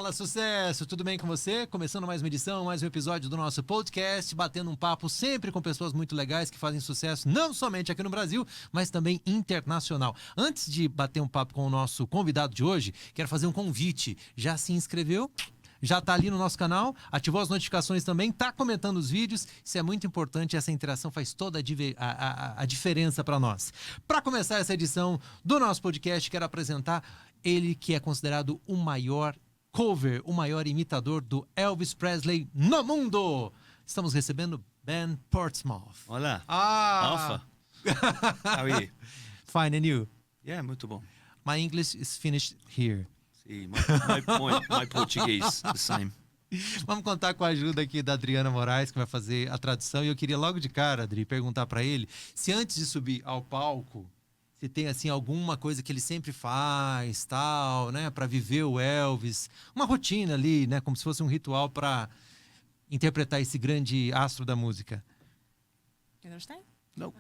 Fala Sucesso, tudo bem com você? Começando mais uma edição, mais um episódio do nosso podcast, batendo um papo sempre com pessoas muito legais que fazem sucesso não somente aqui no Brasil, mas também internacional. Antes de bater um papo com o nosso convidado de hoje, quero fazer um convite. Já se inscreveu? Já está ali no nosso canal, ativou as notificações também, está comentando os vídeos, isso é muito importante, essa interação faz toda a diferença para nós. Para começar essa edição do nosso podcast, quero apresentar ele que é considerado o maior cover, o maior imitador do Elvis Presley no mundo. Estamos recebendo Ben Portsmouth. Olá. Ah! Alpha. How are you? Fine, and you? Yeah, muito bom. My English is finished here. See, my Portuguese, the same. Vamos contar com a ajuda aqui da Adriana Moraes, que vai fazer a tradução. E eu queria logo de cara, Adri, perguntar para ele se antes de subir ao palco, se tem assim alguma coisa que ele sempre faz, tal, né, para viver o Elvis, uma rotina ali, né, como se fosse um ritual para interpretar esse grande astro da música. You understand? No.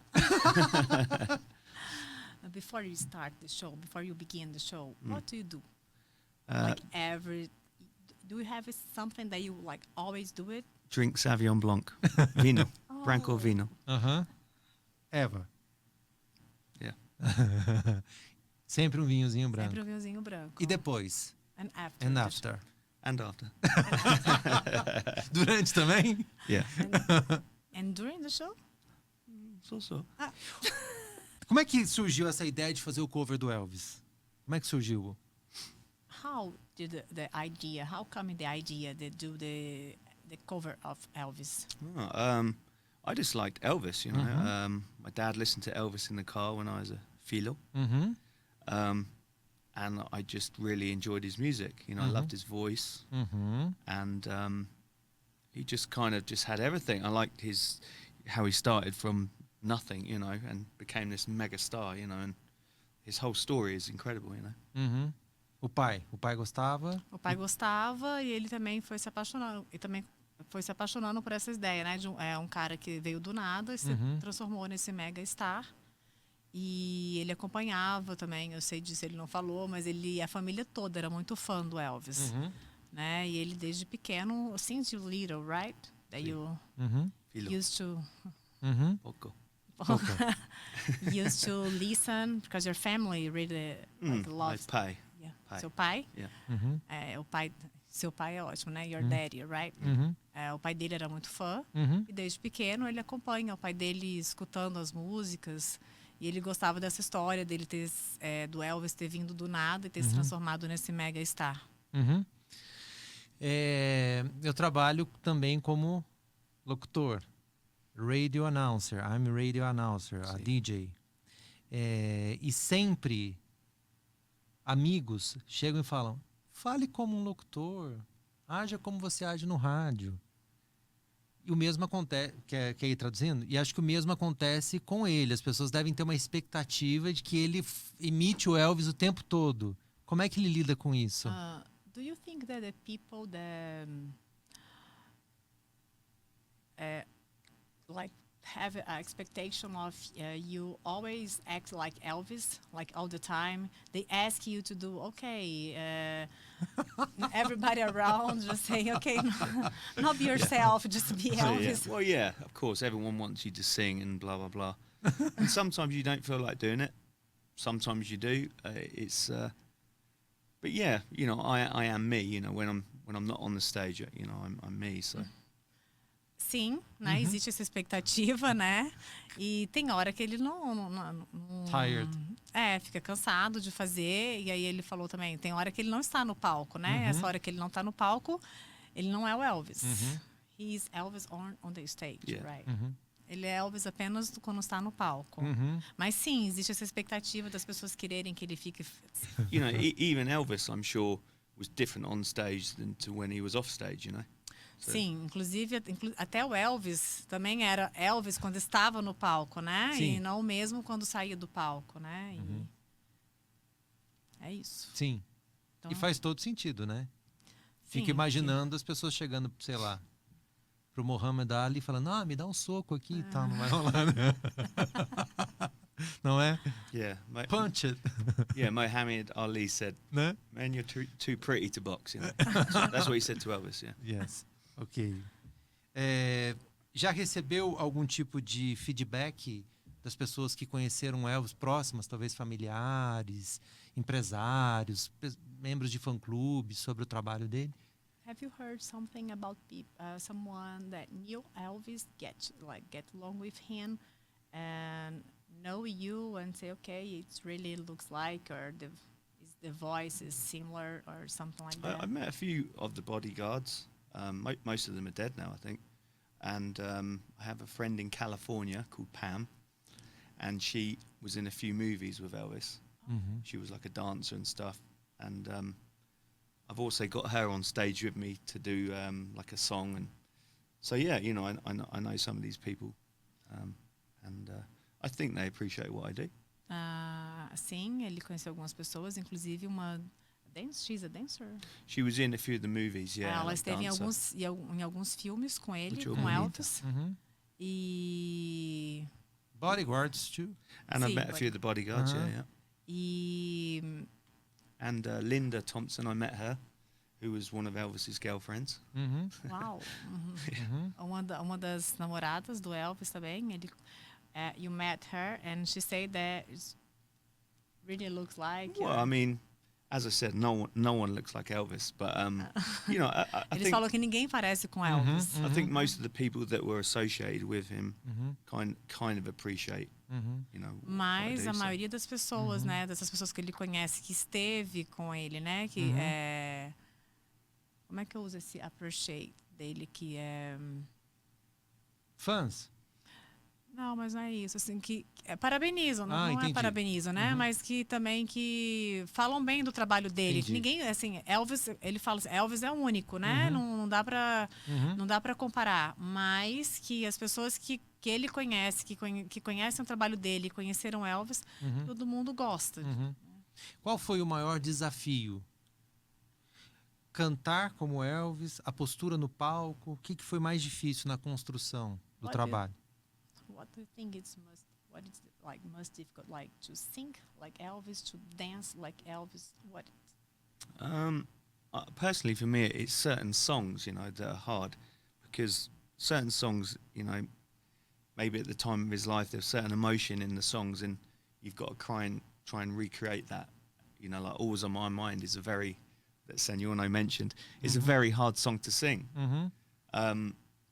Before you start the show, before you begin the show, what do you do? Do you have something that you like always do it? Drink Sauvignon Blanc. Vino. Branco vino. Eva. Yeah. Sempre um vinhozinho branco. Sempre um vinhozinho branco. E depois? And after. And after. And after. Durante também? Yeah. And during the show? So. Como é que surgiu essa ideia de fazer o cover do Elvis? Como é que surgiu? How did the idea? How come the idea to do the cover of Elvis? I just liked Elvis, you know. My dad listened to Elvis in the car when I was a filho. And I just really enjoyed his music. You know, I loved his voice. And he just kind of just had everything. I liked how he started from nothing, you know, and became this mega star, you know, and his whole story is incredible, you know. O pai gostava? O pai gostava e ele também foi se apaixonando. E também foi se apaixonando por essa ideia, né? De um cara que veio do nada e se transformou nesse mega star. E ele acompanhava também, eu sei disso, ele não falou, mas a família toda era muito fã do Elvis. Né? E ele desde pequeno, since you little, right? That you used to... Poco. used to listen, because your family really loves... My pai. Yeah. Seu pai? Yeah. Seu pai é ótimo, né? Your daddy, right? O pai dele era muito fã. E desde pequeno ele acompanha o pai dele escutando as músicas. E ele gostava dessa história dele do Elvis ter vindo do nada e ter se transformado nesse mega star. Eu trabalho também como locutor. Radio announcer. I'm a radio announcer, a DJ. E sempre amigos chegam e falam: fale como um locutor, haja como você age no rádio. E o mesmo acontece, quer ir traduzindo? E acho que o mesmo acontece com ele. As pessoas devem ter uma expectativa de que ele imite o Elvis o tempo todo. Como é que ele lida com isso? Do you think that the people that like have an expectation of you always act like Elvis, like all the time? They ask you to do everybody around just saying, okay, not be yourself, just be Elvis. Well, yeah, of course, everyone wants you to sing and blah, blah, blah. And sometimes you don't feel like doing it. Sometimes you do. But yeah, you know, I am me, you know, when I'm not on the stage, you know, I'm me, so... Sim, né? Existe essa expectativa, né? E tem hora que ele não Tired. Fica cansado de fazer. E aí ele falou também, tem hora que ele não está no palco, né? Essa hora que ele não está no palco, ele não é o Elvis. He's Elvis on the stage, right? Ele é Elvis apenas quando está no palco. Mas sim, existe essa expectativa das pessoas quererem que ele fique... You know, even Elvis, I'm sure, was different on stage than to when he was off stage, you know? Sim, inclusive até o Elvis também era Elvis quando estava no palco, né? Sim. E não mesmo quando saía do palco, né? É isso. Sim. Então, E faz todo sentido, né? sim, Fica imaginando as pessoas chegando, sei lá, pro Muhammad Ali falando: me dá um soco aqui e tal. Não vai rolar, né? Não é? Yeah. Punch it. Yeah, Muhammad Ali said, Né? "Man, you're too pretty to box." You know, that's what he said to Elvis. Yeah. Yes. Ok. Já recebeu algum tipo de feedback das pessoas que conheceram Elvis próximas, talvez familiares, empresários, membros de fã-clube, sobre o trabalho dele? Have you heard something about someone that knew Elvis, get along with him, and know you and say, okay, it really looks like, or the voice is similar, or something like that? I met a few of the bodyguards. Most of them are dead now, I think. And I have a friend in California called Pam, and she was in a few movies with Elvis. Uhum. She was like a dancer and stuff. And I've also got her on stage with me to do like a song. And so, yeah, you know, I know some of these people. And I think they appreciate what I do. Sim, ele conheceu algumas pessoas, inclusive uma she's a dancer. She was in a few of the movies, yeah. Ela like esteve dancer. em alguns filmes com ele, Muito com bonita. Elvis. Uhum. E Bodyguards, too. And I Sim, met a few of the bodyguards, yeah. E And Linda Thompson, I met her, who was one of Elvis's girlfriends. Uhum. uau, Uhum. uma das namoradas do Elvis também. Ele, you met her, and she said that it really looks like. Well, I mean, as I said, no one looks like Elvis, but you know, I Eles think falam que ninguém parece com Elvis. I think most of the people that were associated with him Uhum. kind of appreciate, Uhum. you know. Mas what I a do, so. maioria das pessoas, né, dessas pessoas que ele conhece, que esteve com ele, né, que Uhum. como é que eu uso esse appreciate dele, que é... Fãs? Não, mas não é isso, assim, que parabenizam, não, Ah, não é entendi. parabenizam, né, Uhum. mas que também que falam bem do trabalho dele. Entendi. Ninguém, assim, Elvis, ele fala assim, Elvis é único, né, Uhum. não dá pra... Uhum. Não dá para comparar, mas que as pessoas que ele conhece, que conhecem o trabalho dele, conheceram Elvis, Uhum. todo mundo gosta. Uhum. Qual foi o maior desafio? Cantar como Elvis, a postura no palco, o que foi mais difícil na construção do What trabalho? What do you think what is most difficult, like to sing like Elvis, to dance like Elvis? What? Personally, for me, it's certain songs, you know, that are hard, because certain songs, you know, maybe at the time of his life, there's certain emotion in the songs, and you've got to try and recreate that. You know, like "Always on My Mind" is a very, that Senyorno mentioned, is a very hard song to sing. Uhum.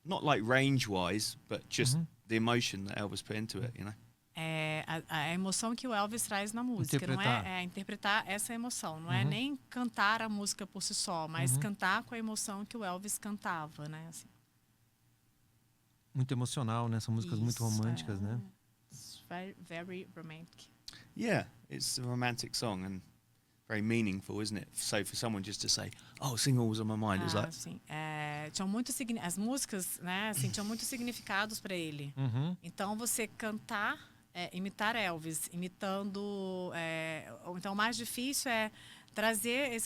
Not like range-wise, but just the emotion that Elvis put into it, you know. É a emoção que o Elvis traz na música, Interpretar. não é interpretar essa emoção, não é Uhum. nem cantar a música por si só, mas cantar com a emoção que o Elvis cantava, né? Assim. Muito emocional, né? São músicas muito Isso, românticas, né? It's very, very romantic. Yeah, it's a romantic song and very meaningful, isn't it? So for someone just to say, "Oh, sing Always on My Mind," it's like, Sim, tinham as músicas, né? Assim, tinham muitos significados para ele. Uhum. Então você cantar, imitar Elvis, imitando, ou então o mais difícil é trazer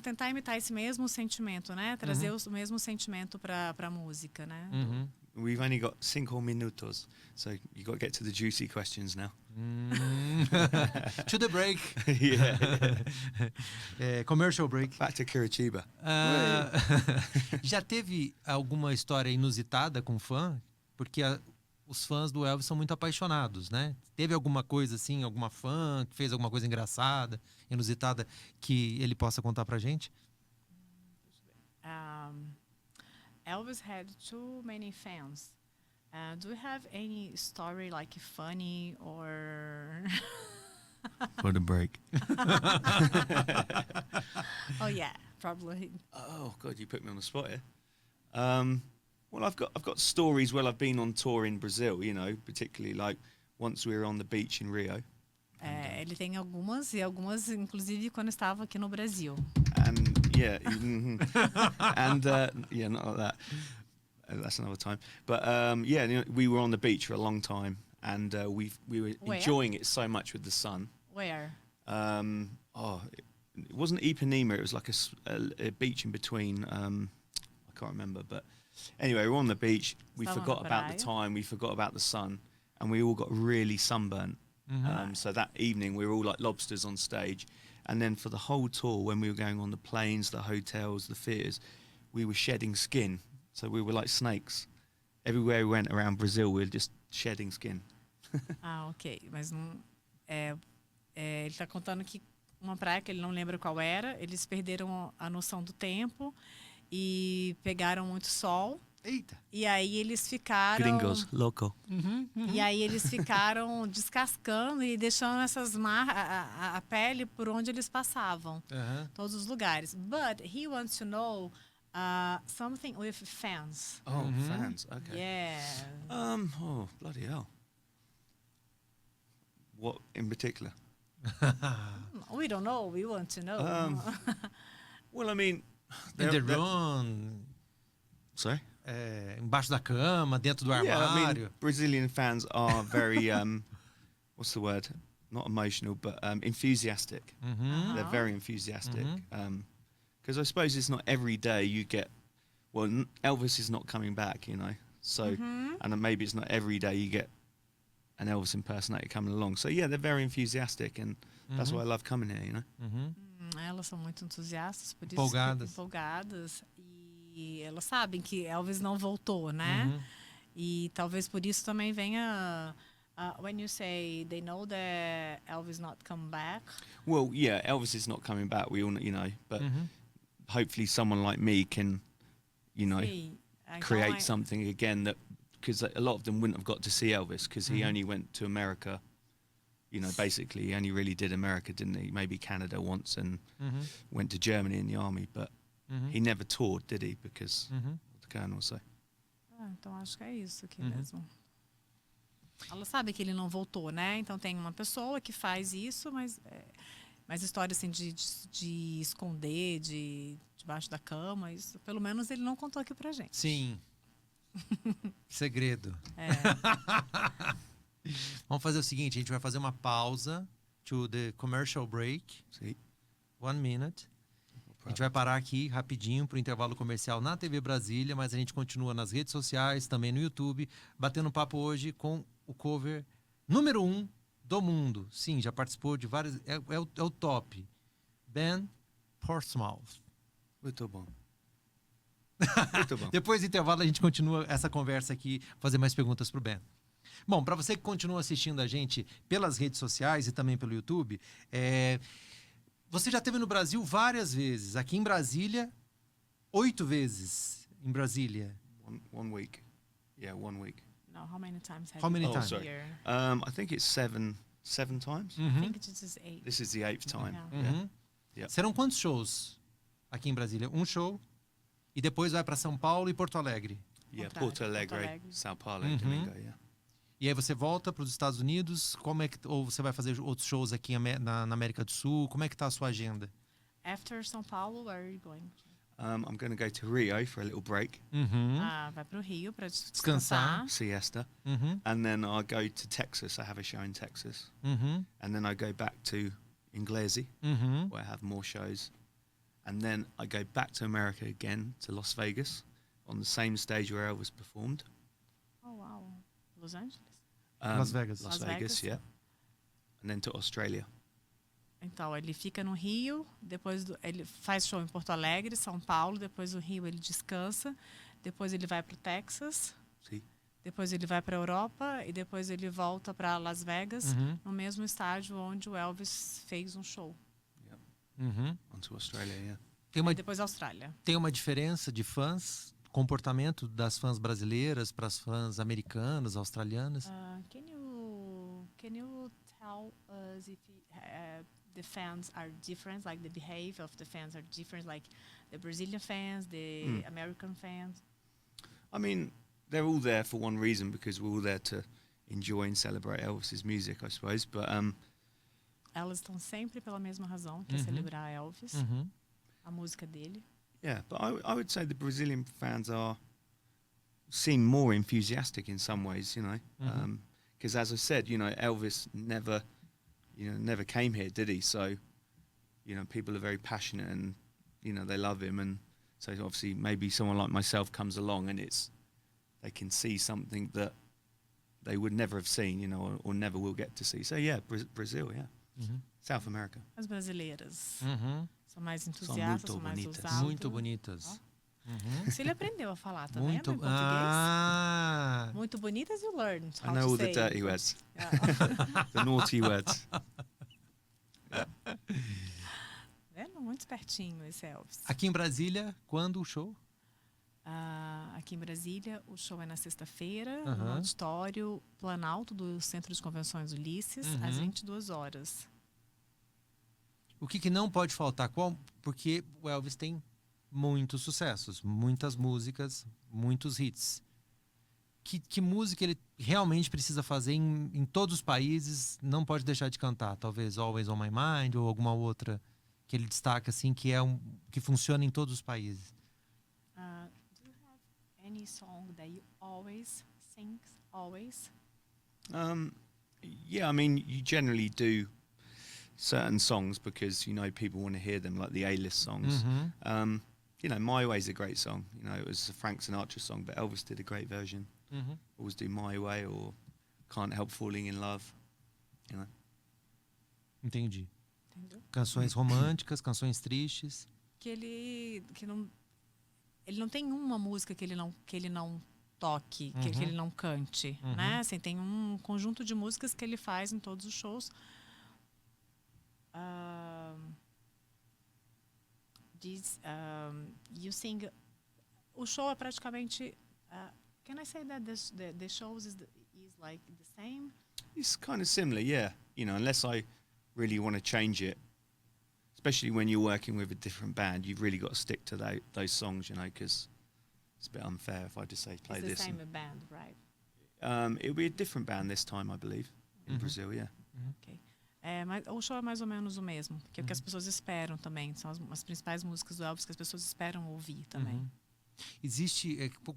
tentar imitar esse mesmo sentimento, né? Trazer o mesmo sentimento para a música, né? Uhum. we've only got 5 minutos, so you got to get to the juicy questions now. To the break. Yeah. Commercial break. Back to Curitiba. Já teve alguma história inusitada com fã? Porque os fãs do Elvis são muito apaixonados, né? Teve alguma coisa assim, alguma fã que fez alguma coisa engraçada, inusitada, que ele possa contar pra gente? Elvis had too many fans. Do you have any story like funny or... For the break. Oh yeah, probably. Oh God, you put me on the spot here. Well, I've got stories while I've been on tour in Brazil. You know, particularly like once we were on the beach in Rio. Ele tem algumas inclusive quando estava aqui no Brasil. And yeah, and yeah, not like that. That's another time. But yeah, you know, we were on the beach for a long time, and we were Where? enjoying it so much with the sun. Where? It wasn't Ipanema. It was like a beach in between. I can't remember, but anyway, we were on the beach. We Estava forgot na about the praia. time. We forgot about the sun, and we all got really sunburnt. So that evening we were all like lobsters on stage. And then for the whole tour, when we were going on the planes, the hotels, the theatres, we were shedding skin. So we were like snakes. Everywhere we went around Brazil, we were just shedding skin. Ok. Mas não, ele está contando que uma praia que ele não lembra qual era, eles perderam a noção do tempo e pegaram muito sol. Eita! E aí eles ficaram... Gringos, loco. E aí eles ficaram descascando e deixando essas a pele por onde eles passavam. Todos os lugares. But he wants to know something with fans. Oh, fans. Okay. Yeah. Oh, bloody hell. What in particular? We don't know. We want to know. Well, I mean... In the room. Sorry? Embaixo da cama, dentro do armário. Yeah, I mean, Brazilian fans are very, what's the word? Not emotional, but enthusiastic. They're very enthusiastic. Because I suppose it's not every day you get, well, Elvis is not coming back, you know. So, and then maybe it's not every day you get an Elvis impersonator coming along. So, yeah, they're very enthusiastic, and that's why I love coming here, you know. Elas são muito entusiastas, por isso Empolgadas. E elas sabem que Elvis não voltou, né? E talvez por isso também venha... when you say they know that Elvis not come back... Well, yeah, Elvis is not coming back, we all know, you know. But hopefully someone like me can, you know, create something again that... Because a lot of them wouldn't have got to see Elvis because he only went to America. You know, basically, he only really did America, didn't he? Maybe Canada once and went to Germany in the army, but... He never toured, did he? Because of the Colonel, so. Então acho que é isso aqui mesmo. Ela sabe que ele não voltou, né? Então tem uma pessoa que faz isso, mas história assim de esconder, debaixo da cama, isso, pelo menos ele não contou aqui pra gente. Sim. Segredo. Vamos fazer o seguinte, a gente vai fazer uma pausa to the commercial break. Sim. 1 minute. A gente vai parar aqui rapidinho para o intervalo comercial na TV Brasília, mas a gente continua nas redes sociais, também no YouTube, batendo papo hoje com o cover número 1 do mundo. Sim, já participou de vários... É o top. Ben Portsmouth. Muito bom. Muito bom. Depois do intervalo a gente continua essa conversa aqui, fazer mais perguntas para o Ben. Bom, para você que continua assistindo a gente pelas redes sociais e também pelo YouTube, você já esteve no Brasil várias vezes. Aqui em Brasília, 8 vezes em Brasília. One week. Yeah, 1 week. No, how many times have How many you been times? here? I think it's seven times. I think this is 8. This is the 8th time. Yeah. Serão quantos shows aqui em Brasília? Um show e depois vai para São Paulo e Porto Alegre. Yeah, Porto Alegre, São Paulo, Domingo, yeah. E aí você volta para os Estados Unidos? Ou você vai fazer outros shows aqui na América do Sul? Como é que tá a sua agenda? After São Paulo, where are you going? I'm going to go to Rio for a little break. Vai para o Rio para descansar. Siesta. And then I go to Texas. I have a show in Texas. And then I go back to Inglês, where I have more shows. And then I go back to America again, to Las Vegas, on the same stage where Elvis performed. Oh, wow. Los Angeles? Las Vegas. Las Vegas, yeah. And then to Australia. Então, ele fica no Rio, ele faz show em Porto Alegre, São Paulo, depois do Rio ele descansa, depois ele vai para o Texas, Sim. depois ele vai para a Europa e depois ele volta para Las Vegas, no mesmo estádio onde o Elvis fez um show. On to Australia, yeah. E depois a Austrália. Tem uma diferença de fãs? Comportamento das fãs brasileiras para as fãs americanas, australianas? Can you tell us if the fans are different, like the behavior of the fans are different, like the Brazilian fans, the American fans? I mean, they're all there for one reason, because we're all there to enjoy and celebrate Elvis's music, I suppose. But elas estão sempre pela mesma razão, que é celebrar Elvis, a música dele. Yeah, but I would say the Brazilian fans seem more enthusiastic in some ways, you know, because as I said, you know, Elvis never came here, did he? So, you know, people are very passionate and, you know, they love him, and so obviously maybe someone like myself comes along and they can see something that they would never have seen, you know, or never will get to see. So yeah, Brazil, yeah. South America. As brasileiras. São mais muito entusiastas, são mais bonitas. ousadas. Muito bonitas. Se ele aprendeu a falar também, Muito, né, em português. Muito bonitas, you learned I how know to all say. the dirty words, Yeah. the naughty words. Vendo? Muito espertinho esse Elvis. Aqui em Brasília, quando o show? Aqui em Brasília, o show é na sexta-feira, Aham. no auditório Planalto do Centro de Convenções Ulisses, às 22 horas. O que não pode faltar? Porque o Elvis tem muitos sucessos, muitas músicas, muitos hits. Que música ele realmente precisa fazer em todos os países? Não pode deixar de cantar. Talvez Always on My Mind ou alguma outra que ele destaca assim que que funciona em todos os países. Do you have any song that you always sing? Always? Yeah, I mean, you generally do certain songs because, you know, people want to hear them, like the A-list songs. You know, My Way's a great song. You know, it was a Frank Sinatra song, but Elvis did a great version. Always do My Way or Can't Help Falling in Love. You know. Entendi. Entendeu? Canções românticas, canções tristes. Ele não tem uma música que ele não toque, que ele não cante, né? Assim, tem um conjunto de músicas que ele faz em todos os shows. You sing. O show é praticamente. Can I say that the shows is like the same? It's kind of similar, yeah. You know, unless I really want to change it, especially when you're working with a different band, you've really got to stick to those songs, you know, because it's a bit unfair if I just say play It's this. the same band, right? It'll be a different band this time, I believe, in Brazil, yeah. Okay. Mas o show é mais ou menos o mesmo, que é o que as pessoas esperam também. São as principais músicas do Elvis que as pessoas esperam ouvir também.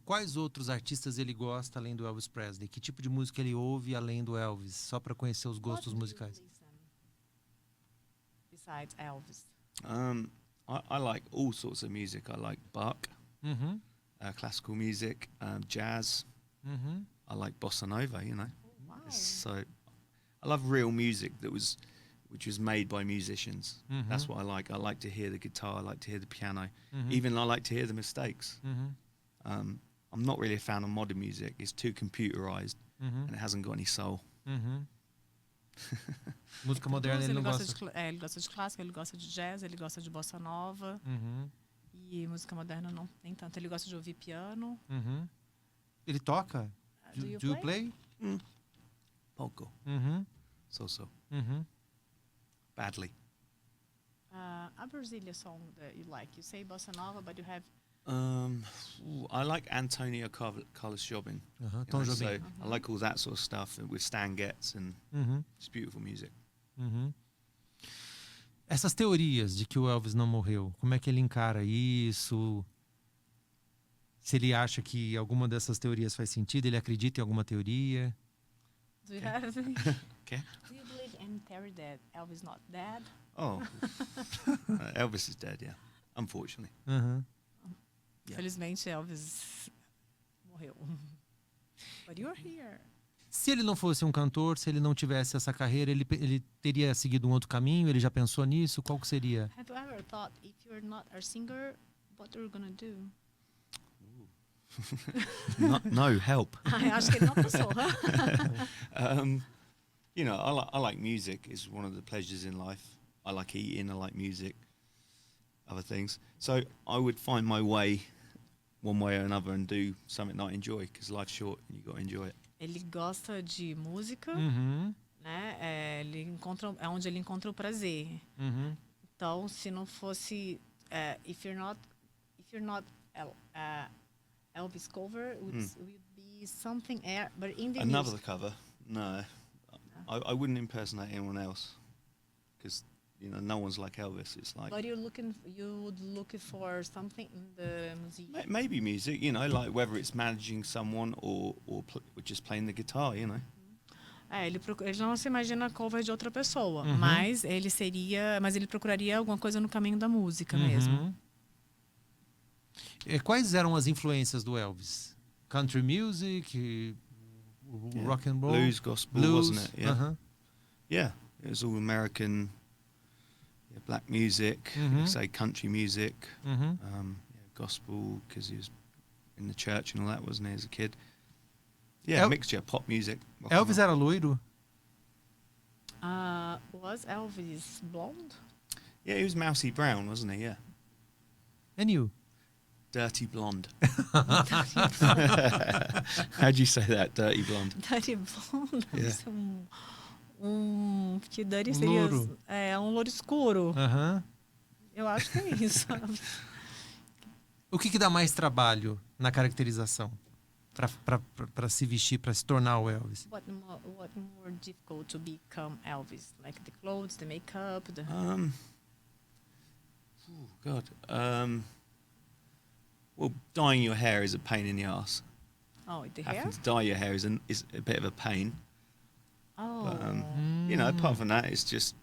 Quais outros artistas ele gosta além do Elvis Presley? Que tipo de música ele ouve além do Elvis? Só para conhecer os gostos musicais. Besides Elvis. I like all sorts of music. I like Bach, classical music, jazz. I like bossa nova, you know. Wow. So I love real music which was made by musicians. That's what I like. I like to hear the guitar. I like to hear the piano. Even I like to hear the mistakes. I'm not really a fan of modern music. It's too computerized and it hasn't got any soul. Música moderna ele não gosta. Ele gosta de clássica, ele gosta de jazz, ele gosta de bossa nova. E música moderna não, nem tanto. Ele gosta de ouvir piano. Ele toca? Do you Do you play? Polka. So. Badly. A Brazilian song that you like? You say bossa nova, but you have. I like Antonio Carlos Jobim. Tom Jobim. So I like all that sort of stuff with Stan Getz and it's beautiful music. Essas teorias de que o Elvis não morreu, como é que ele encara isso? Se ele acha que alguma dessas teorias faz sentido, ele acredita em alguma teoria? Do you have? Okay. Do you believe in theory that Elvis not dead? Oh, Elvis is dead, yeah. Unfortunately. Felizmente Elvis morreu. But you're here. Se ele não fosse um cantor, se ele não tivesse essa carreira, ele teria seguido um outro caminho? Ele já pensou nisso? Qual que seria? Have you ever thought if you're not a singer, what are you gonna do? No help. Acho que ele não pensou. You know, I like music. It's one of the pleasures in life. I like eating. I like music. Other things. So I would find my way, one way or another, and do something that I enjoy. Because life's short, and you got to enjoy it. Ele gosta de música, né? É onde ele encontra o prazer. Então, se não fosse, if you're not Elvis cover, would be something but in the Another music. cover? No, I wouldn't impersonate anyone else. Because you know, no one's like Elvis. It's like. But you would look for something in the music. Maybe music, you know, like whether it's managing someone or just playing the guitar, you know. Ele não se imagina cover de outra pessoa, mas ele procuraria alguma coisa no caminho da música mesmo. Quais eram as influências do Elvis? Country music, rock and roll, blues, gospel, wasn't it? Yeah, yeah. It was all American, black music. You could say country music, gospel, because he was in the church and all that, wasn't he, as a kid? Yeah, mixture, pop music. Elvis era loiro? Was Elvis blonde? Yeah, he was mousy brown, wasn't he? Yeah. And you? Dirty blonde. How'd you say that? Dirty blonde. Dirty blonde. Yeah. Que dirty seria Louro. louro escuro. Eu acho que é isso. O que dá mais trabalho na caracterização para se vestir, para se tornar o Elvis? What more difficult to become Elvis? Like the clothes, the makeup, the... Well, dyeing your hair is a pain in the ass. Oh, the hair? Having to dye your hair is a bit of a pain. Oh. But, apart from that, it's just,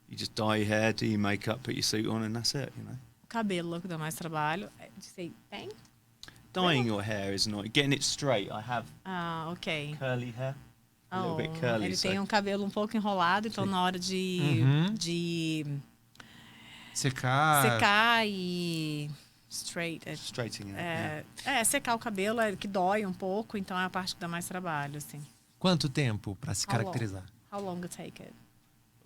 you just dye your hair, do your makeup, put your suit on, and that's it, O cabelo que dá mais trabalho. Say, bem? Dyeing your hair is not, getting it straight. I have Ok. curly hair. A little bit curly. Ele tem cabelo um pouco enrolado, então na hora de secar e Straighting it. Secar o cabelo que dói um pouco, então é a parte que dá mais trabalho, assim. Quanto tempo para se caracterizar? How long it take it?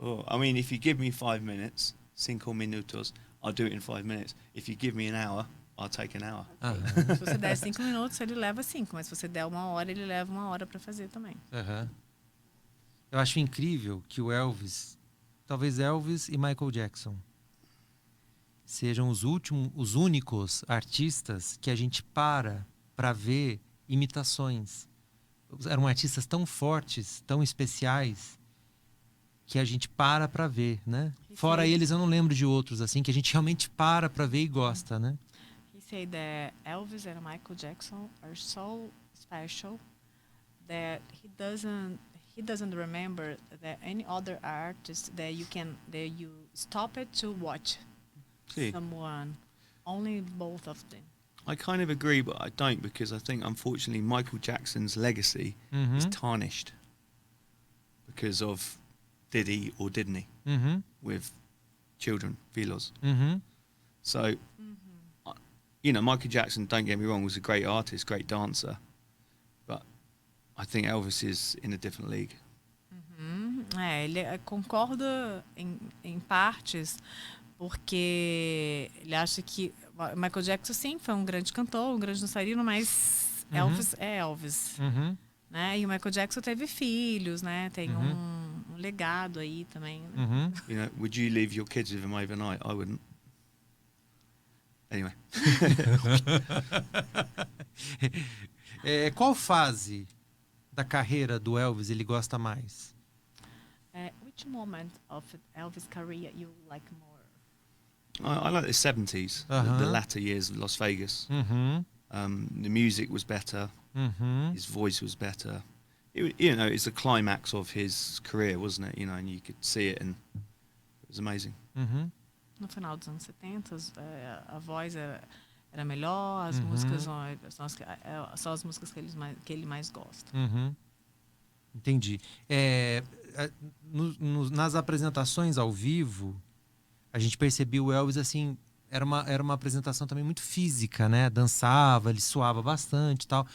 Oh, I mean, if you give me 5 minutes, 5 minutos, I'll do it in 5 minutes. If you give me an hour, I'll take an hour. Se você der 5 minutos, ele leva 5, mas se você der 1 hora, ele leva 1 hora para fazer também. Eu acho incrível que o Elvis, talvez Elvis e Michael Jackson, sejam os únicos artistas que a gente para ver imitações. Eram artistas tão fortes, tão especiais, que a gente para ver, né? Fora eles, eu não lembro de outros, assim, que a gente realmente para ver e gosta, né? He said that Elvis and Michael Jackson are so special that he doesn't remember that any other artist that you stop it to watch. Someone, only both of them. I kind of agree, but I don't, because I think, unfortunately, Michael Jackson's legacy is tarnished because of did he or didn't he with children, filhos. So, Michael Jackson, don't get me wrong, was a great artist, great dancer, but I think Elvis is in a different league. Ele concorda em partes, porque ele acha que Michael Jackson, sim, foi um grande cantor, um grande dançarino, mas Elvis é Elvis. Né? E o Michael Jackson teve filhos, né? Tem um legado aí também. Né? Would you leave your kids with him overnight? I wouldn't. Anyway. Qual fase da carreira do Elvis ele gosta mais? Which moment of Elvis' career you like more? I like the 70s, the latter years of Las Vegas. The music was better. His voice was better. It's the climax of his career, wasn't it? And you could see it, and it was amazing. No final dos anos 70, a voz era melhor, as músicas são as músicas que ele mais gosta. Entendi. Nas apresentações ao vivo, a gente percebia o Elvis assim, era uma apresentação também muito física, né? Dançava, ele suava bastante e tal.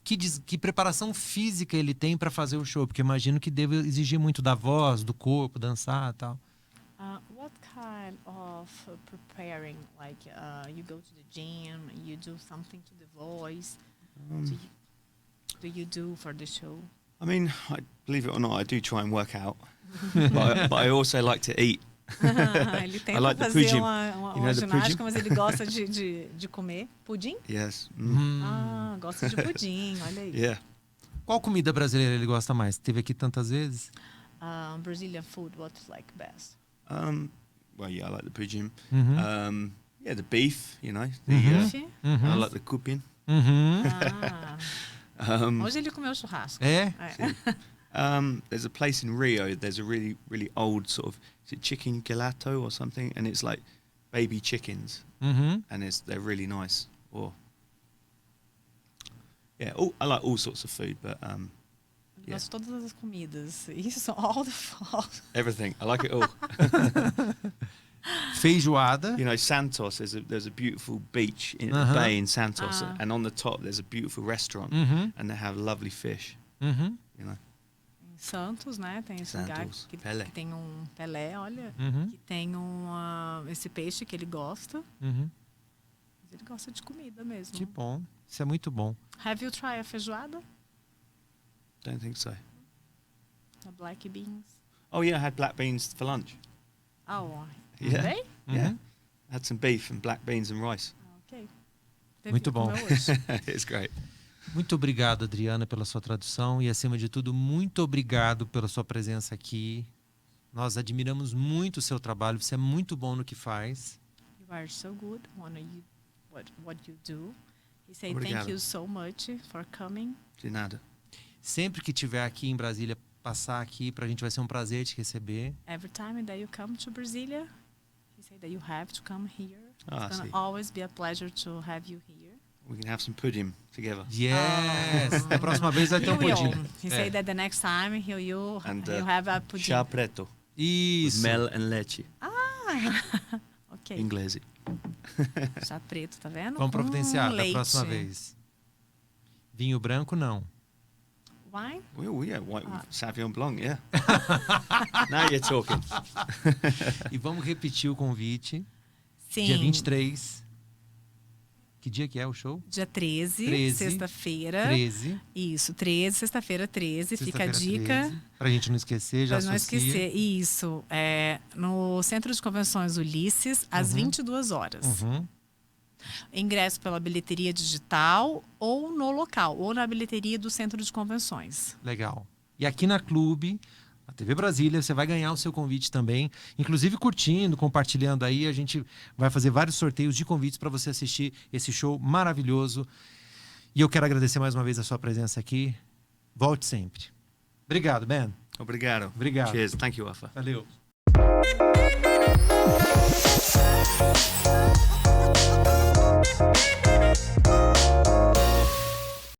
Que preparação física ele tem para fazer o show? Porque imagino que deve exigir muito da voz, do corpo, dançar e tal. What kind of preparing? Like you go to the gym, you do something to the voice. Do you do for the show? I mean, believe it or not, I do try and work out, but I also like to eat. Ele tenta fazer uma ginástica, mas ele gosta de comer pudim? Yes. Gosta de pudim, olha aí. Yeah. Qual comida brasileira ele gosta mais? Teve aqui tantas vezes. Brazilian food, what's like best? Well, yeah, I like the pudim. The beef, I like the cupim. Hoje ele comeu churrasco. There's a place in Rio, there's a really, really old sort of, is it chicken gelato or something? And it's like baby chickens. And they're really nice. I like all sorts of food, but Gosto de todas as comidas. Isso, all the fall. Everything. I like it all. Feijoada. You know, Santos, there's a beautiful beach in the bay in Santos, and on the top there's a beautiful restaurant, and they have lovely fish. You know. Em Santos, né? Tem esse lugar que tem um Pelé, olha, que tem esse peixe que ele gosta. Mas ele gosta de comida mesmo. Que bom. Isso é muito bom. Have you tried a feijoada? Don't think so. The black beans. Oh yeah, I had black beans for lunch. Oh, Yeah. Today? Yeah. Had some beef and black beans and rice. Ok. Muito bom. It's great. Muito obrigado, Adriana, pela sua tradução e, acima de tudo, muito obrigado pela sua presença aqui. Nós admiramos muito o seu trabalho. Você é muito bom no que faz. You are so good what you do. He said Obrigado. thank you so much for coming. De nada. Sempre que estiver aqui em Brasília, passar aqui, pra gente vai ser um prazer te receber. Every time that you come to Brasília, he said that you have to come here. Ah, It's sim. gonna always be a pleasure to have you here. We can have some pudding together. Yes! Da próxima vez vai ter um pudim. He said that the next time he'll have a pudim. Chá preto. Isso. With mel and leche. Ok. Inglês. Chá preto, tá vendo? Vamos providenciar da leite. próxima vez. Vinho branco, não. Wine? Oh yeah, white Sauvignon Blanc, yeah. Now you're talking. E vamos repetir o convite. Sim. Dia 23. Que dia que é o show? Dia 13, sexta-feira. 13. Isso, 13, sexta-feira 13. Fica a dica. 13, pra gente não esquecer, já Pra não associa. esquecer. Isso. No Centro de Convenções Ulisses, às 22 horas. Ingresso pela bilheteria digital ou no local, ou na bilheteria do Centro de Convenções. Legal. E aqui na Clube, na TV Brasília, você vai ganhar o seu convite também. Inclusive curtindo, compartilhando aí. A gente vai fazer vários sorteios de convites para você assistir esse show maravilhoso. E eu quero agradecer mais uma vez a sua presença aqui. Volte sempre. Obrigado, Ben. Obrigado. Obrigado. Cheers. Thank you, Alpha. Valeu.